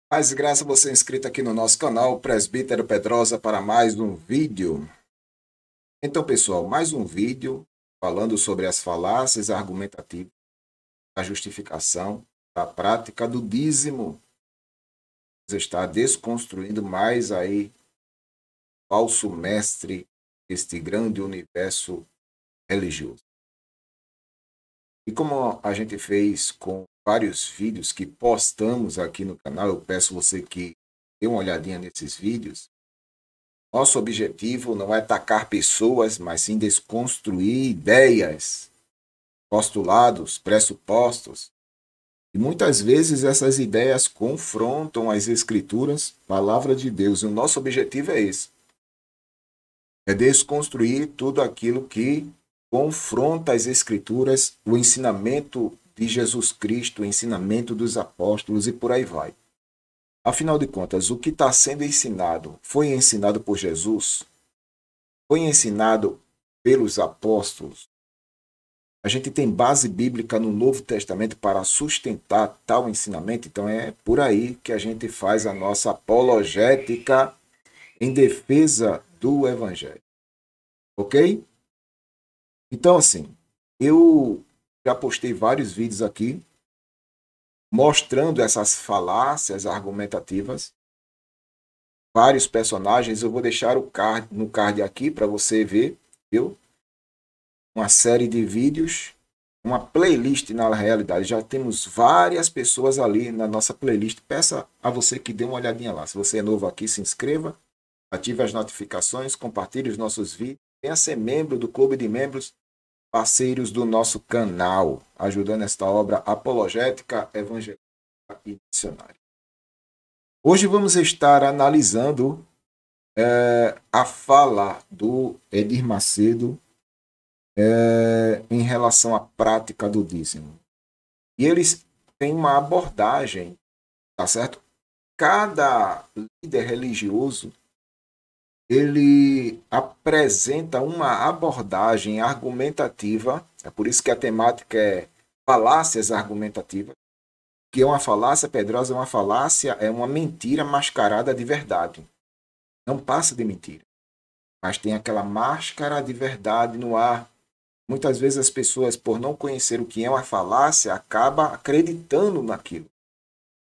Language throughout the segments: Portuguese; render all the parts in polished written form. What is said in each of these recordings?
Mais graça você inscrito aqui no nosso canal, Presbítero Pedrosa, para mais um vídeo. Então, pessoal, mais um vídeo falando sobre as falácias argumentativas, a justificação da prática do dízimo. Você está desconstruindo mais aí o falso mestre deste grande universo religioso. E como a gente fez com vários vídeos que postamos aqui no canal, eu peço você que dê uma olhadinha nesses vídeos. Nosso objetivo não é atacar pessoas, mas sim desconstruir ideias, postulados, pressupostos. E muitas vezes essas ideias confrontam as Escrituras, palavra de Deus. E o nosso objetivo é esse: é desconstruir tudo aquilo que confronta as Escrituras, o ensinamento de Jesus Cristo, o ensinamento dos apóstolos e por aí vai. Afinal de contas, o que está sendo ensinado foi ensinado por Jesus? Foi ensinado pelos apóstolos? A gente tem base bíblica no Novo Testamento para sustentar tal ensinamento, então é por aí que a gente faz a nossa apologética em defesa do Evangelho. Ok? Então, assim, eu já postei vários vídeos aqui mostrando essas falácias argumentativas, vários personagens. Eu vou deixar o card, no card aqui para você ver, viu? Uma série de vídeos, uma playlist na realidade. Já temos várias pessoas ali na nossa playlist. Peça a você que dê uma olhadinha lá. Se você é novo aqui, se inscreva, ative as notificações, compartilhe os nossos vídeos. Venha ser membro do clube de membros, parceiros do nosso canal, ajudando esta obra apologética, evangélica e missionária. Hoje vamos estar analisando a fala do Edir Macedo em relação à prática do dízimo. E eles têm uma abordagem, tá certo? Cada líder religioso, ele apresenta uma abordagem argumentativa, é por isso que a temática é falácias argumentativas, que é uma falácia, Pedrosa, é uma falácia, é uma mentira mascarada de verdade. Não passa de mentira, mas tem aquela máscara de verdade no ar. Muitas vezes as pessoas, por não conhecer o que é uma falácia, acabam acreditando naquilo.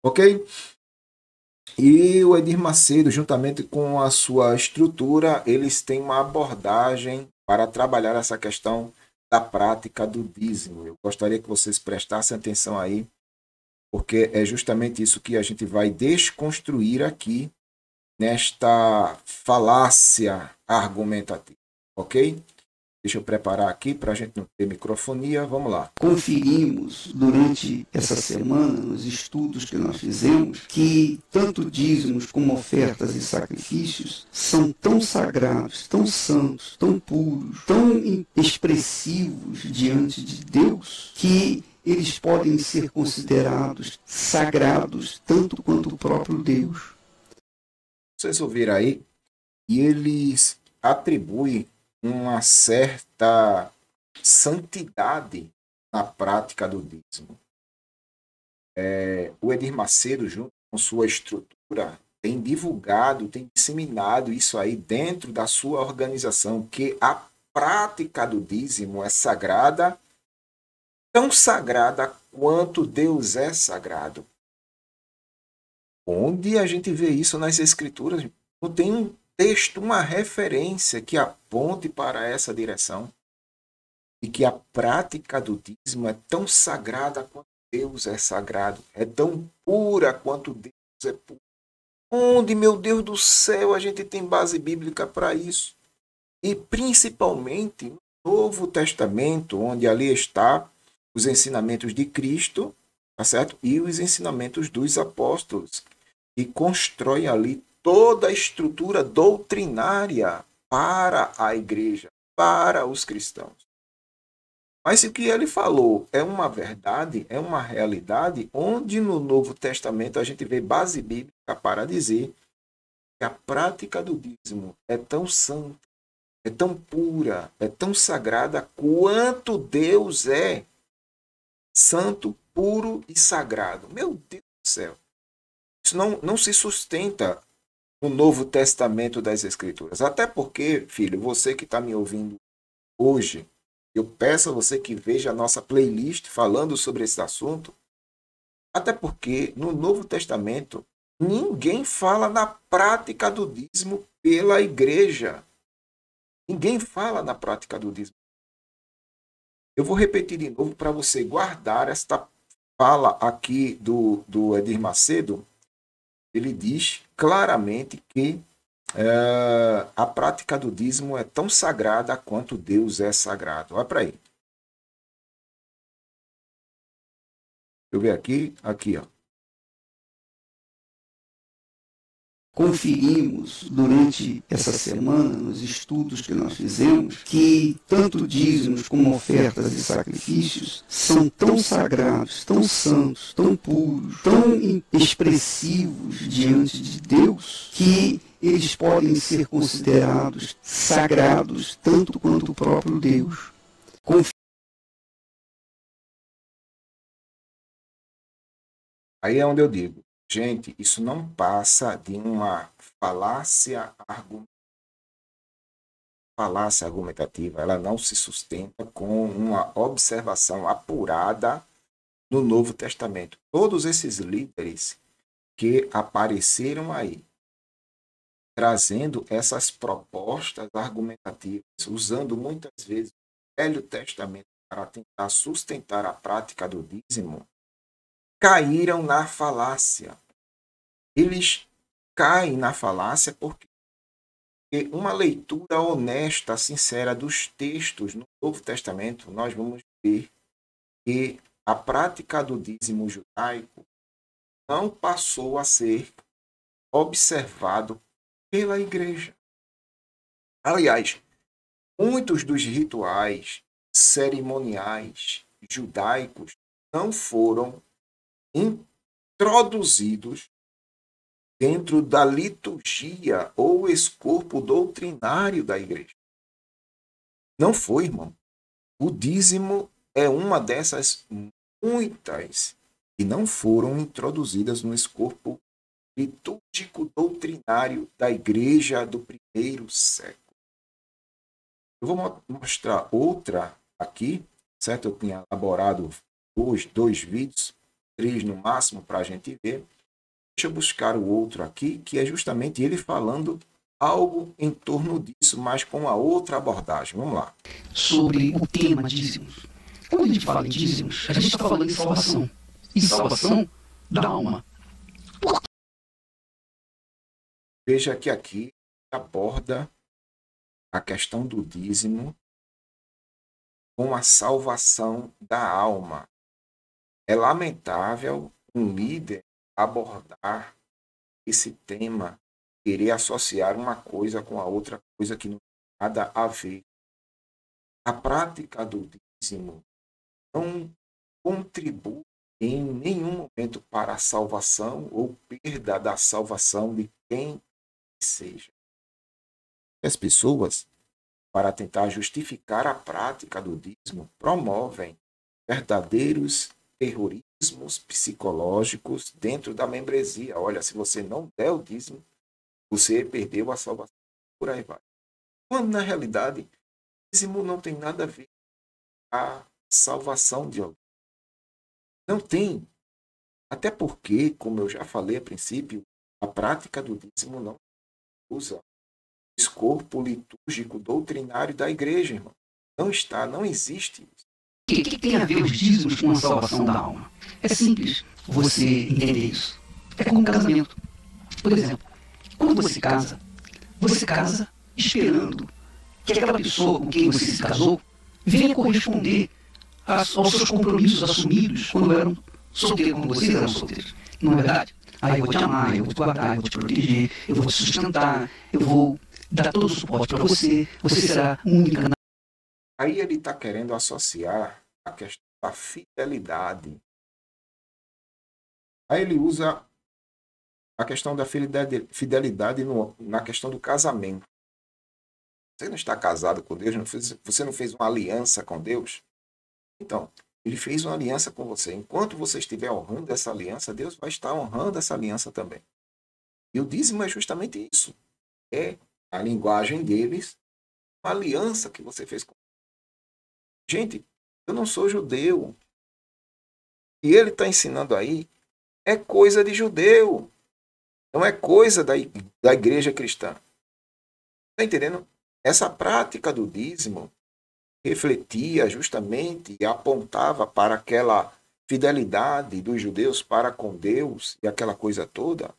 Ok? E o Edir Macedo, juntamente com a sua estrutura, eles têm uma abordagem para trabalhar essa questão da prática do dízimo. Eu gostaria que vocês prestassem atenção aí, porque é justamente isso que a gente vai desconstruir aqui nesta falácia argumentativa. Ok? Deixa eu preparar aqui para a gente não ter microfonia. Vamos lá. Conferimos durante essa semana, nos estudos que nós fizemos, que tanto dízimos como ofertas e sacrifícios são tão sagrados, tão santos, tão puros, tão expressivos diante de Deus, que eles podem ser considerados sagrados tanto quanto o próprio Deus. Vocês ouviram aí? E eles atribuem uma certa santidade na prática do dízimo. O Edir Macedo, junto com sua estrutura, tem divulgado, tem disseminado isso aí dentro da sua organização, que a prática do dízimo é sagrada, tão sagrada quanto Deus é sagrado. Onde a gente vê isso nas Escrituras? Não tem um texto, uma referência que aponte para essa direção. E que a prática do dízimo é tão sagrada quanto Deus é sagrado. É tão pura quanto Deus é puro. Onde, meu Deus do céu, a gente tem base bíblica para isso? E principalmente no Novo Testamento, onde ali está os ensinamentos de Cristo, tá certo? E os ensinamentos dos apóstolos, e constrói ali toda a estrutura doutrinária para a igreja, para os cristãos. Mas se o que ele falou é uma verdade, é uma realidade, onde no Novo Testamento a gente vê base bíblica para dizer que a prática do dízimo é tão santa, é tão pura, é tão sagrada quanto Deus é santo, puro e sagrado. Meu Deus do céu. Isso não se sustenta no Novo Testamento das Escrituras. Até porque, filho, você que está me ouvindo hoje, eu peço a você que veja a nossa playlist falando sobre esse assunto. Até porque no Novo Testamento ninguém fala na prática do dízimo pela igreja. Ninguém fala na prática do dízimo. Eu vou repetir de novo para você guardar esta fala aqui do Edir Macedo. Ele diz claramente que a prática do dízimo é tão sagrada quanto Deus é sagrado. Olha para aí. Deixa eu ver aqui, ó. Conferimos durante essa semana, nos estudos que nós fizemos, que tanto dízimos como ofertas e sacrifícios são tão sagrados, tão santos, tão puros, tão expressivos diante de Deus, que eles podem ser considerados sagrados tanto quanto o próprio Deus. Aí é onde eu digo, gente, isso não passa de uma falácia argumentativa. Ela não se sustenta com uma observação apurada no Novo Testamento. Todos esses líderes que apareceram aí, trazendo essas propostas argumentativas, usando muitas vezes o Velho Testamento para tentar sustentar a prática do dízimo, caíram na falácia. Eles caem na falácia porque uma leitura honesta, sincera dos textos no Novo Testamento, nós vamos ver que a prática do dízimo judaico não passou a ser observado pela igreja. Aliás, muitos dos rituais cerimoniais judaicos não foram introduzidos dentro da liturgia ou escopo doutrinário da igreja. Não foi, irmão. O dízimo é uma dessas muitas que não foram introduzidas no escopo litúrgico doutrinário da igreja do primeiro século. Eu vou mostrar outra aqui, certo? Eu tinha elaborado dois vídeos, 3 no máximo, para a gente ver. Deixa eu buscar o outro aqui, que é justamente ele falando algo em torno disso, mas com uma outra abordagem. Vamos lá. Sobre o tema dízimos. Quando a gente fala em dízimos, a gente está falando de salvação. E salvação da alma. Veja que aqui aborda a questão do dízimo com a salvação da alma. É lamentável um líder abordar esse tema, querer associar uma coisa com a outra coisa que não tem nada a ver. A prática do dízimo não contribui em nenhum momento para a salvação ou perda da salvação de quem seja. As pessoas, para tentar justificar a prática do dízimo, promovem verdadeiros terrorismos psicológicos dentro da membresia. Olha, se você não der o dízimo, você perdeu a salvação. Por aí vai. Quando, na realidade, o dízimo não tem nada a ver com a salvação de alguém. Não tem. Até porque, como eu já falei a princípio, a prática do dízimo não usa o escopo litúrgico doutrinário da igreja, irmão. Não está, não existe isso. O que tem a ver os dízimos com a salvação da alma? É simples você entender isso. É como um casamento. Por exemplo, quando você casa esperando que aquela pessoa com quem você se casou venha corresponder aos seus compromissos assumidos quando eram solteiros, quando vocês eram solteiros. Não é verdade? Aí eu vou te amar, eu vou te guardar, eu vou te proteger, eu vou te sustentar, eu vou dar todo o suporte para você, você será única. Aí ele está querendo associar a questão da fidelidade. Aí ele usa a questão da fidelidade na questão do casamento. Você não está casado com Deus? Você não fez uma aliança com Deus? Então, Ele fez uma aliança com você. Enquanto você estiver honrando essa aliança, Deus vai estar honrando essa aliança também. E o dízimo é justamente isso. É a linguagem deles, uma aliança que você fez com. Gente, eu não sou judeu. E ele está ensinando aí é coisa de judeu. Não é coisa da igreja cristã. Está entendendo? Essa prática do dízimo refletia justamente e apontava para aquela fidelidade dos judeus para com Deus e aquela coisa toda.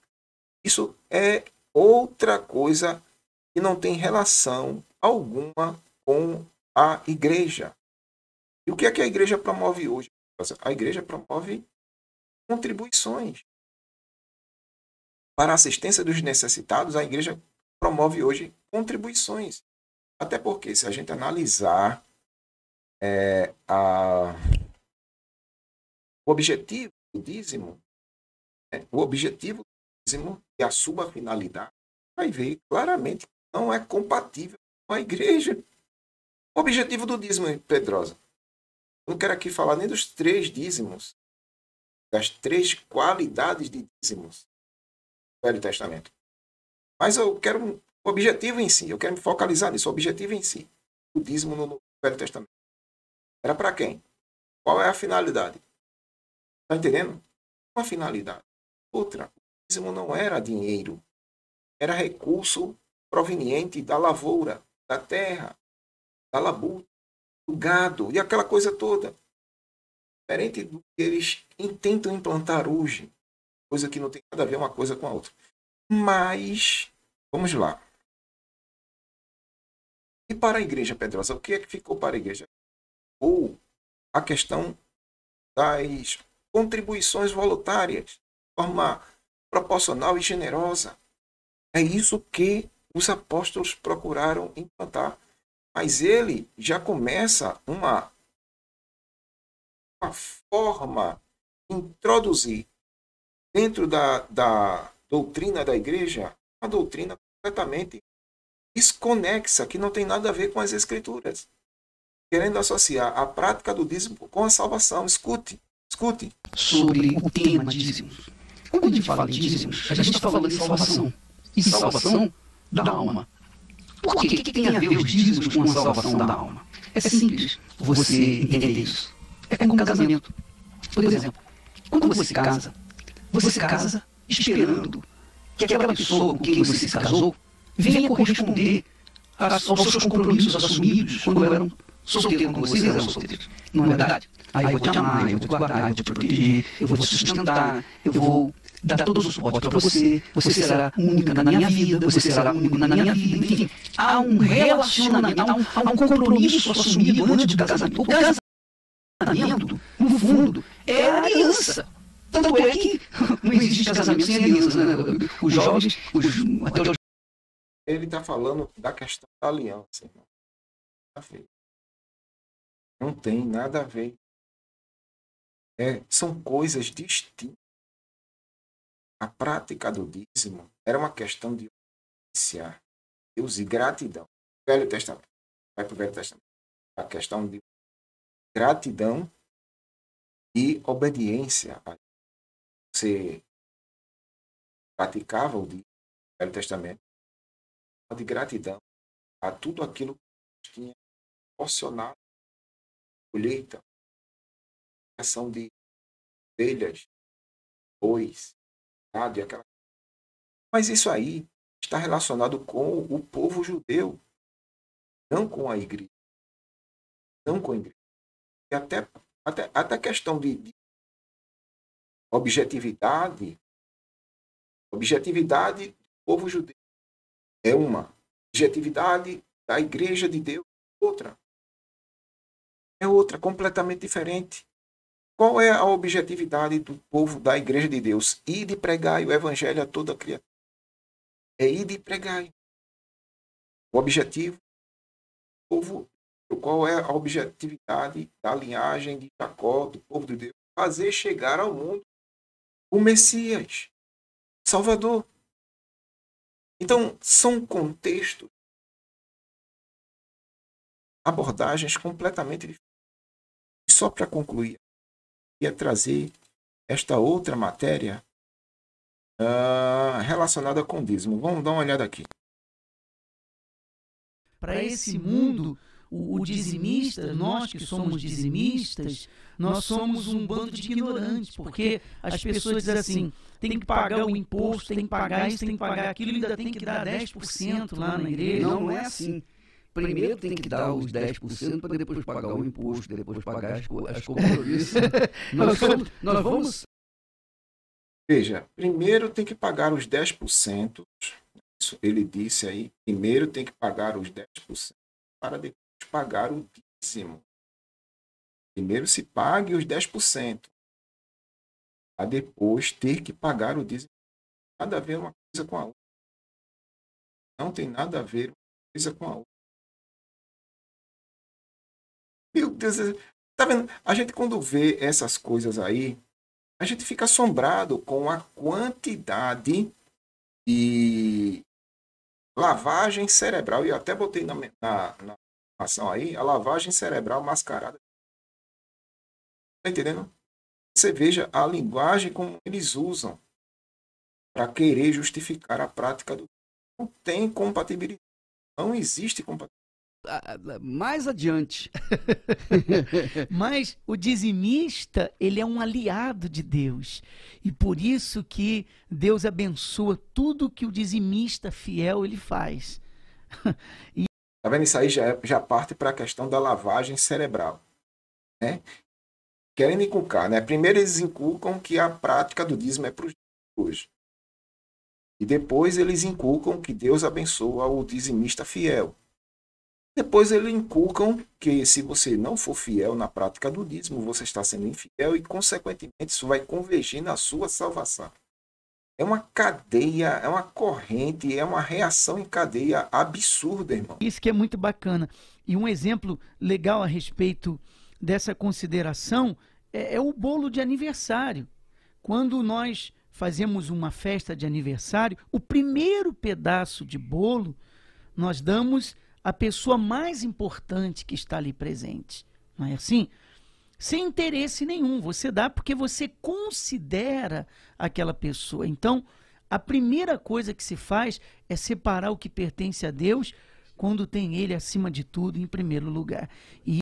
Isso é outra coisa que não tem relação alguma com a igreja. E o que é que a igreja promove hoje? A igreja promove contribuições. Para a assistência dos necessitados, a igreja promove hoje contribuições. Até porque, se a gente analisar o objetivo do dízimo, o objetivo do dízimo e a sua finalidade, vai ver claramente que não é compatível com a igreja. O objetivo do dízimo, Pedrosa, eu não quero aqui falar nem dos 3 dízimos, das 3 qualidades de dízimos do Velho Testamento. Mas eu quero o objetivo em si, eu quero me focalizar nisso, o objetivo em si. O dízimo no Velho Testamento. Era para quem? Qual é a finalidade? Está entendendo? Uma finalidade. Outra, o dízimo não era dinheiro, era recurso proveniente da lavoura, da terra, da labuta, do gado e aquela coisa toda. Diferente do que eles tentam implantar hoje, coisa que não tem nada a ver uma coisa com a outra. Mas, vamos lá. E para a Igreja Pedrosa, o que é que ficou para a Igreja? Ou a questão das contribuições voluntárias, de forma proporcional e generosa. É isso que os apóstolos procuraram implantar. Mas ele já começa uma forma de introduzir dentro da doutrina da igreja uma doutrina completamente desconexa, que não tem nada a ver com as escrituras. Querendo associar a prática do dízimo com a salvação. Escute. Sobre o tema dízimos. Quando a gente fala de dízimos, a gente está falando de salvação. E salvação da alma. Por que tem a ver os dízimos com a salvação da alma? É simples você entender isso. É como um casamento. Por exemplo, quando você casa esperando que aquela pessoa com quem você se casou venha corresponder aos seus compromissos assumidos quando eram solteiros, quando vocês eram solteiros. Não é verdade? Aí eu vou te amar, eu vou te guardar, eu vou te proteger, eu vou te sustentar, eu vou dar todo o suporte para você, você será única na minha vida, você será único na minha vida, enfim. Há um relacionamento, há um compromisso assumido antes do casamento. O casamento, no fundo, é a aliança. Tanto é que não existe casamento sem aliança, né? Os jovens, até os... Ele está falando da questão da aliança, irmão. Não tem nada a ver. São coisas distintas. A prática do dízimo era uma questão de obediência, Deus e gratidão. Velho Testamento. Vai para o Velho Testamento. A questão de gratidão e obediência. Você praticava o dízimo no Velho Testamento de gratidão a tudo aquilo que Deus tinha proporcionado. Colheita, criação de ovelhas, bois, gado e aquela. Mas isso aí está relacionado com o povo judeu, não com a igreja. Não com a igreja. E até a questão de objetividade do povo judeu é uma. Objetividade da igreja de Deus é outra. É outra, completamente diferente. Qual é a objetividade do povo da igreja de Deus? Ir de pregar o evangelho a toda criatura. É ir de pregar. O objetivo do povo, qual é a objetividade da linhagem de Jacó, do povo de Deus? Fazer chegar ao mundo o Messias, Salvador. Então, são contextos, abordagens completamente diferentes. só para concluir, ia trazer esta outra matéria relacionada com o dízimo. Vamos dar uma olhada aqui. Para esse mundo, o dizimista, nós que somos dizimistas, nós somos um bando de ignorantes, porque as pessoas dizem assim, tem que pagar o imposto, tem que pagar isso, tem que pagar aquilo, ainda tem que dar 10% lá na igreja. Não é assim. Primeiro tem que dar os 10% para depois pagar o imposto, depois pagar as compromissos. nós vamos... Veja, primeiro tem que pagar os 10%. Isso ele disse aí. Primeiro tem que pagar os 10% para depois pagar o dízimo. Primeiro se pague os 10%. Para depois ter que pagar o dízimo. Nada a ver uma coisa com a outra. Não tem nada a ver uma coisa com a outra. Meu Deus, tá vendo? A gente quando vê essas coisas aí, a gente fica assombrado com a quantidade de lavagem cerebral. E eu até botei na ação aí, a lavagem cerebral mascarada. Tá entendendo? Você veja a linguagem como eles usam para querer justificar a prática do... Não tem compatibilidade. Não existe compatibilidade. Mais adiante. Mas o dizimista, ele é um aliado de Deus. E por isso que Deus abençoa tudo que o dizimista fiel ele faz. Tá vendo? Isso aí já parte para a questão da lavagem cerebral. Né? Querendo inculcar, né? Primeiro eles inculcam que a prática do dízimo é para os hoje. E depois eles inculcam que Deus abençoa o dizimista fiel. Depois eles inculcam que se você não for fiel na prática do dízimo, você está sendo infiel e, consequentemente, isso vai convergir na sua salvação. É uma cadeia, é uma corrente, é uma reação em cadeia absurda, irmão. Isso que é muito bacana. E um exemplo legal a respeito dessa consideração é o bolo de aniversário. Quando nós fazemos uma festa de aniversário, o primeiro pedaço de bolo nós damos a pessoa mais importante que está ali presente. Não é assim? Sem interesse nenhum. Você dá porque você considera aquela pessoa. Então, a primeira coisa que se faz é separar o que pertence a Deus quando tem Ele acima de tudo em primeiro lugar. E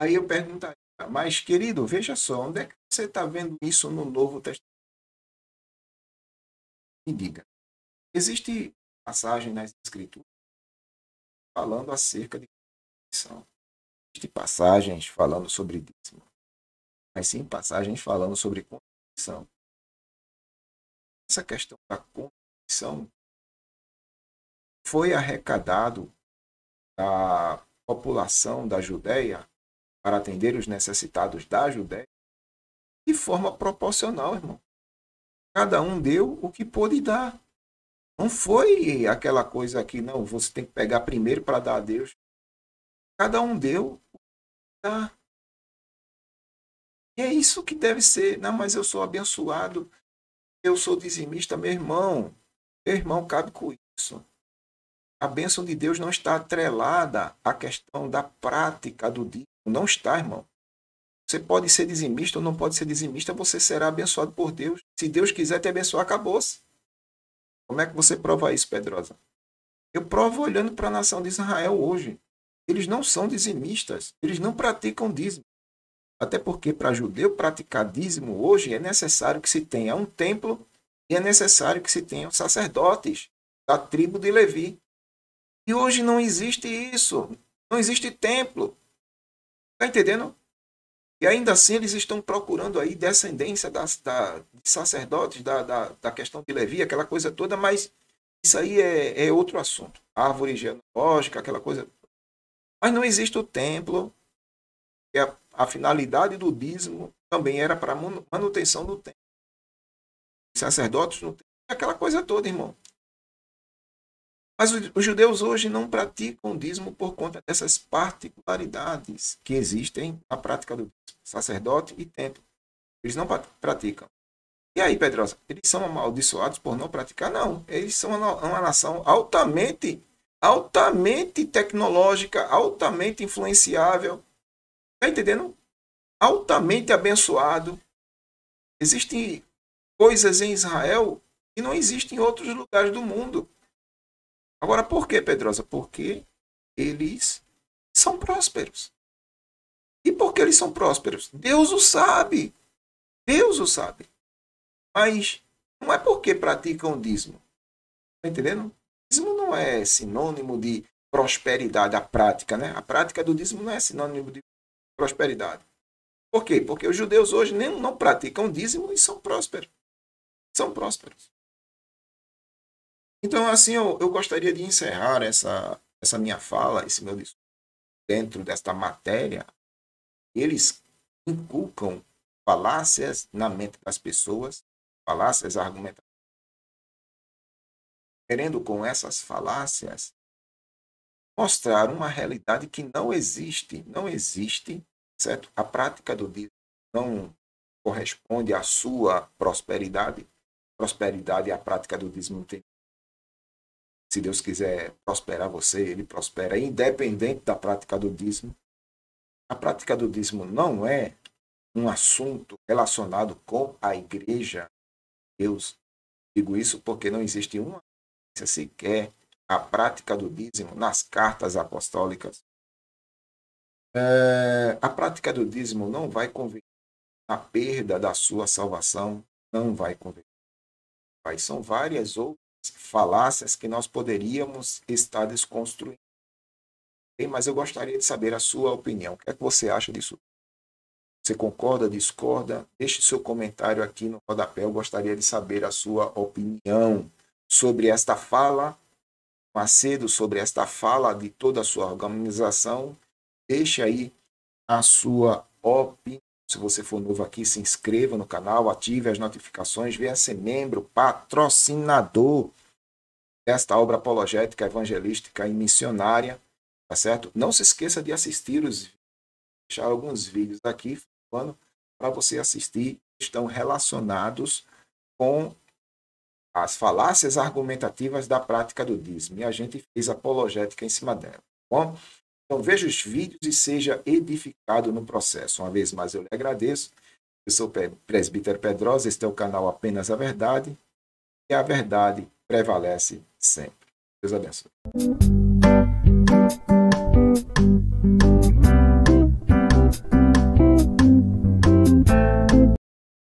aí eu perguntaria, mas querido, veja só, onde é que você está vendo isso no Novo Testamento? Me diga. Existe passagem nas Escrituras falando acerca de contribuição. Existem passagens falando sobre dízimo, mas sim passagens falando sobre contribuição. Essa questão da contribuição foi arrecadado da população da Judéia para atender os necessitados da Judéia de forma proporcional, irmão. Cada um deu o que pôde dar. Não foi aquela coisa que, não, você tem que pegar primeiro para dar a Deus. Cada um deu o que dá. E é isso que deve ser. Não, mas eu sou abençoado, eu sou dizimista, meu irmão. Meu irmão, cabe com isso. A bênção de Deus não está atrelada à questão da prática do dízimo. Não está, irmão. Você pode ser dizimista ou não pode ser dizimista, você será abençoado por Deus. Se Deus quiser te abençoar, acabou-se. Como é que você prova isso, Pedrosa? Eu provo olhando para a nação de Israel hoje. Eles não são dizimistas. Eles não praticam dízimo. Até porque para judeu praticar dízimo hoje é necessário que se tenha um templo e é necessário que se tenham sacerdotes da tribo de Levi. E hoje não existe isso. Não existe templo. Está entendendo? E ainda assim eles estão procurando aí descendência de sacerdotes, da questão de Levi, aquela coisa toda, mas isso aí é outro assunto. Árvore genealógica, aquela coisa. Mas não existe o templo. E a finalidade do dízimo também era para manutenção do templo. Os sacerdotes não têm aquela coisa toda, irmão. Mas os judeus hoje não praticam o dízimo por conta dessas particularidades que existem na prática do dízimo. Sacerdote e templo. Eles não praticam. E aí, Pedrosa, eles são amaldiçoados por não praticar? Não. Eles são uma nação altamente tecnológica, altamente influenciável. Está entendendo? altamente abençoado. Existem coisas em Israel que não existem em outros lugares do mundo. Agora, por que, Pedrosa? Porque eles são prósperos. E por que eles são prósperos? Deus o sabe. Deus o sabe. Mas não é porque praticam o dízimo. Está entendendo? Dízimo não é sinônimo de prosperidade, a prática, né? A prática do dízimo não é sinônimo de prosperidade. Por quê? Porque os judeus hoje nem não praticam dízimo e são prósperos. São prósperos. Então, assim, eu gostaria de encerrar essa minha fala, esse meu discurso, dentro desta matéria. Eles inculcam falácias na mente das pessoas, falácias argumentativas, querendo com essas falácias mostrar uma realidade que não existe, não existe, certo? A prática do dízimo não corresponde à sua prosperidade. Prosperidade e a prática do dízimo não tem. Se Deus quiser prosperar você, ele prospera independente da prática do dízimo. A prática do dízimo não é um assunto relacionado com a igreja de Deus. Digo isso porque não existe uma sequer a prática do dízimo nas cartas apostólicas. A prática do dízimo não vai converter na perda da sua salvação, não vai converter. São várias outras falácias que nós poderíamos estar desconstruindo. Mas eu gostaria de saber a sua opinião. O que é que você acha disso? Você concorda, discorda? Deixe seu comentário aqui no rodapé. Eu gostaria de saber a sua opinião sobre esta fala, Macedo, sobre esta fala de toda a sua organização. Deixe aí a sua opinião. Se você for novo aqui, se inscreva no canal, ative as notificações, venha ser membro, patrocinador desta obra apologética, evangelística e missionária, tá certo? Não se esqueça de assistir deixar alguns vídeos aqui para você assistir, estão relacionados com as falácias argumentativas da prática do dízimo. E a gente fez apologética em cima dela. Tá bom? Então veja os vídeos e seja edificado no processo. Uma vez mais eu lhe agradeço. Eu sou o presbítero Pedrosa, este é o canal Apenas a Verdade. E a verdade prevalece sempre. Deus abençoe.